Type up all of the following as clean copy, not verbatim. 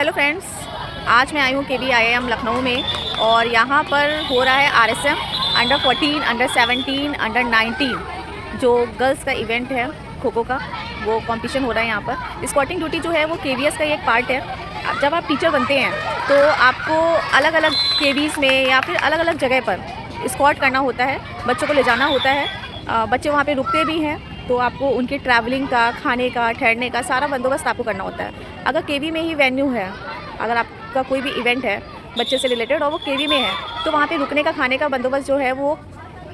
Hello friends, आज मैं आई हूँ KVIIM लखनऊ में और यहाँ पर हो रहा है RSM अंडर 14, अंडर 17, अंडर 19 जो गर्ल्स का इवेंट है खो खो का, वो कंपटीशन हो रहा है यहाँ पर। स्कॉटिंग ड्यूटी जो है वो KVS का एक पार्ट है। जब आप टीचर बनते हैं तो आपको अलग अलग KVs में या फिर अलग अलग जगह पर स्कॉट करना होता है, बच्चों को ले जाना होता है। बच्चे वहाँ पर रुकते भी हैं तो आपको उनकी ट्रैवलिंग का, खाने का, ठहरने का सारा बंदोबस्त आपको करना होता है। अगर केवी में ही वेन्यू है, अगर आपका कोई भी इवेंट है बच्चे से रिलेटेड और वो केवी में है तो वहाँ पे रुकने का, खाने का बंदोबस्त जो है वो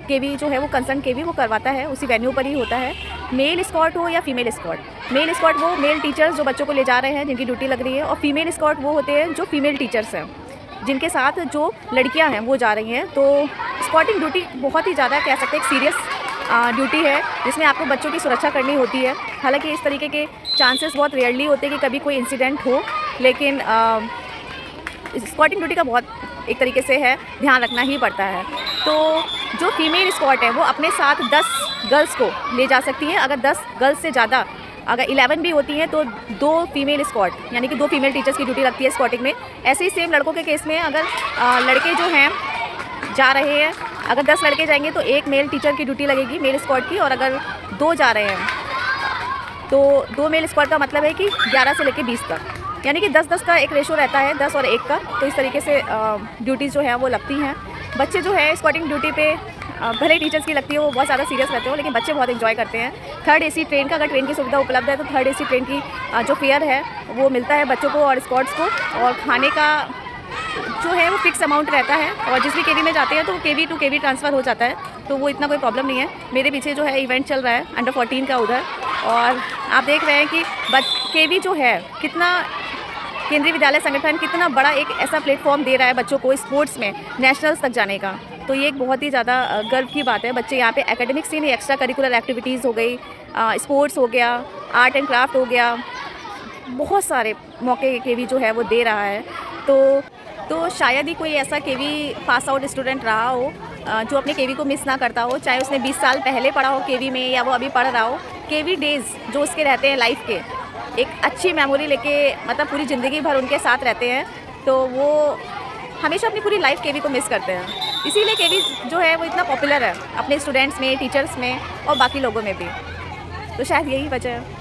केवी जो है वो कंसर्न केवी वो करवाता है, उसी वेन्यू पर ही होता है। मेल स्कॉट हो या फीमेल स्कॉट। मेल स्कॉट वो मेल टीचर्स जो बच्चों को ले जा रहे हैं जिनकी ड्यूटी लग रही है, और फीमेल स्कॉट वो होते हैं जो फीमेल टीचर्स हैं जिनके साथ जो लड़कियाँ हैं वो जा रही हैं। तो स्कॉटिंग ड्यूटी बहुत ही ज़्यादा कह सकते हैं एक सीरियस ड्यूटी है जिसमें आपको बच्चों की सुरक्षा करनी होती है। हालांकि इस तरीके के चांसेस बहुत रेयरली होते हैं कि कभी कोई इंसिडेंट हो, लेकिन स्कॉटिंग ड्यूटी का बहुत एक तरीके से है ध्यान रखना ही पड़ता है। तो जो फीमेल स्कॉट है वो अपने साथ 10 गर्ल्स को ले जा सकती हैं। अगर 10 गर्ल्स से ज़्यादा, अगर 11 भी होती हैं तो 2 फीमेल स्कॉट यानी कि 2 फीमेल टीचर्स की ड्यूटी लगती है स्कॉटिंग में। ऐसे ही सेम लड़कों के केस में अगर लड़के जो हैं जा रहे हैं, अगर 10 लड़के जाएंगे तो 1 मेल टीचर की ड्यूटी लगेगी मेल स्क्वाड की, और अगर 2 जा रहे हैं तो 2 मेल स्क्वाड का मतलब है कि 11 से लेकर 20 तक, यानी कि 10-10 का एक रेशो रहता है, 10 और 1 का। तो इस तरीके से ड्यूटीज़ जो है वो लगती हैं। बच्चे जो है स्क्वाटिंग ड्यूटी पे भले टीचर्स की लगती है वो बहुत ज़्यादा सीरियस रहते हो, लेकिन बच्चे बहुत एंजॉय करते हैं। 3rd AC ट्रेन का, अगर ट्रेन की सुविधा उपलब्ध है तो 3rd AC ट्रेन की जो फेयर है वो मिलता है बच्चों को और स्क्वाड्स को, और खाने का जो है वो फिक्स अमाउंट रहता है। और जिस भी केवी में जाते हैं तो KV टू KV ट्रांसफ़र हो जाता है, तो वो इतना कोई प्रॉब्लम नहीं है। मेरे पीछे जो है इवेंट चल रहा है अंडर 14 का उधर, और आप देख रहे हैं कि KV जो है कितना, केंद्रीय विद्यालय संगठन कितना बड़ा एक ऐसा प्लेटफॉर्म दे रहा है बच्चों को स्पोर्ट्स में नेशनल्स तक जाने का। तो ये एक बहुत ही ज़्यादा गर्व की बात है। बच्चे यहाँ पे एकेडमिक्स ही नहीं, एक्स्ट्रा करिकुलर एक्टिविटीज़ हो गई, स्पोर्ट्स हो गया, आर्ट एंड क्राफ्ट हो गया, बहुत सारे मौके KV जो है वो दे रहा है। तो शायद ही कोई ऐसा KV पास आउट स्टूडेंट रहा हो जो अपने KV को मिस ना करता हो, चाहे उसने 20 साल पहले पढ़ा हो KV में या वो अभी पढ़ रहा हो। KV डेज़ जो उसके रहते हैं लाइफ के, एक अच्छी मेमोरी लेके मतलब पूरी ज़िंदगी भर उनके साथ रहते हैं, तो वो हमेशा अपनी पूरी लाइफ KV को मिस करते हैं। इसीलिए KV जो है वो इतना पॉपुलर है अपने स्टूडेंट्स में, टीचर्स में और बाकी लोगों में भी। तो शायद यही वजह है।